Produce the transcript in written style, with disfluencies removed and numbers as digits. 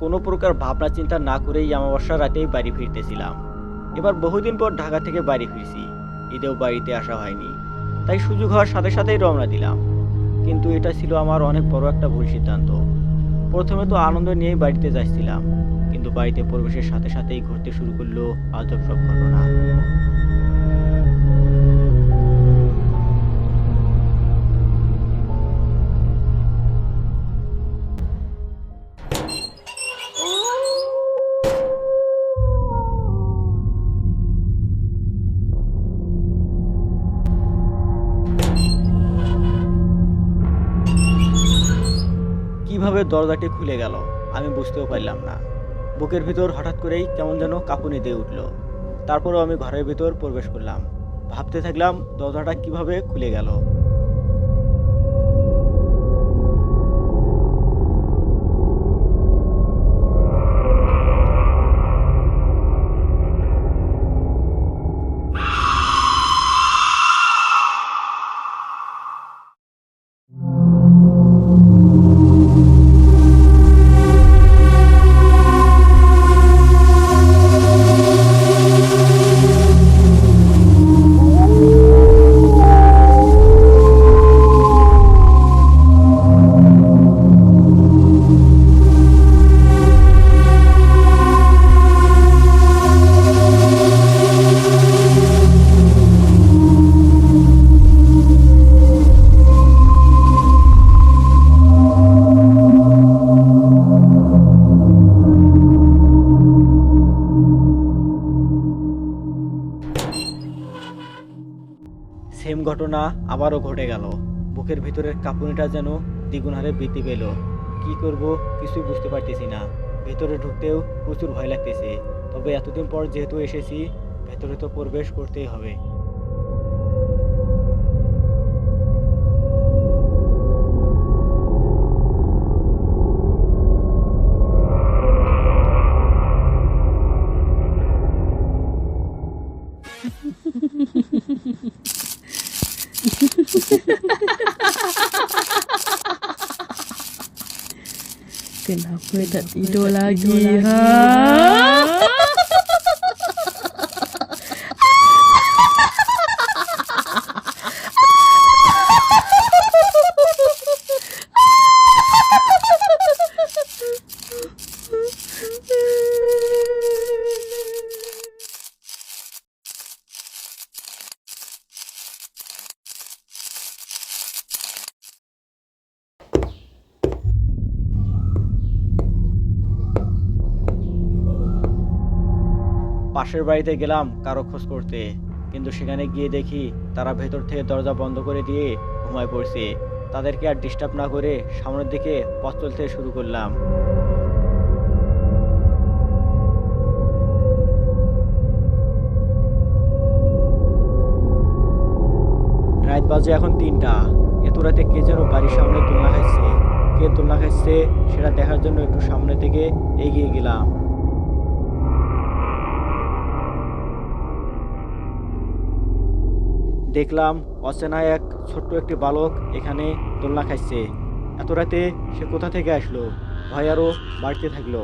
কোনো প্রকার ভাবনা চিন্তা না করেই অমাবস্যা রাতেই বাড়ি ফিরতেছিলাম। এবার বহুদিন পর ঢাকা থেকে বাড়ি ফিরছি। ঈদেও বাড়িতে আসা হয়নি, তাই সুযোগ হওয়ার সাথে সাথেই রওনা দিলাম। কিন্তু এটা ছিল আমার অনেক বড় একটা ভুল সিদ্ধান্ত। প্রথমে তো আনন্দ নিয়েই বাড়িতে যাচ্ছিলাম, কিন্তু বাড়িতে প্রবেশের সাথে সাথেই ঘটতে শুরু করলো আজব সব ঘটনা। কিভাবে দরজাটি খুলে গেল আমি বুঝতেও পারলাম না। বুকের ভিতর হঠাৎ করেই কেমন যেন কাঁপুনি দিয়ে উঠল। তারপরও আমি ঘরের ভিতর প্রবেশ করলাম, ভাবতে থাকলাম দরজাটা কিভাবে খুলে গেল। সেম ঘটনা আবারও ঘটে গেল। বুকের ভিতরের কাঁপুনিটা যেন দ্বিগুণ হারে বৃদ্ধি পেল। কি করব কিছুই বুঝতে পারতেছি না। ভেতরে ঢুকতেও প্রচুর ভয় লাগতেছে। তবে এতদিন পর যেহেতু এসেছি, ভেতরে তো প্রবেশ করতেই হবে। Kenapa tak tidur lagi, ha? পাশের বাড়িতে গেলাম কারো খোঁজ করতে, কিন্তু সেখানে গিয়ে দেখি তারা ভেতর থেকে দরজা বন্ধ করে দিয়ে ঘুমায় পড়ছে। তাদেরকে আর ডিস্টার্ব না করে সামনের দিকে পথ চলতে শুরু করলাম। রাত বাজে এখন ৩টা। এত রাতে কে যেন বাড়ির সামনে দোলনা খাচ্ছে। কে দোলনা খাচ্ছে সেটা দেখার জন্য একটু সামনের দিকে এগিয়ে গেলাম। দেখলাম অচেনা এক ছোট্ট একটি বালক এখানে দোলনা খাচ্ছে। এত রাতে সে কোথা থেকে আসলো? ভয় আরও বাড়তে থাকলো।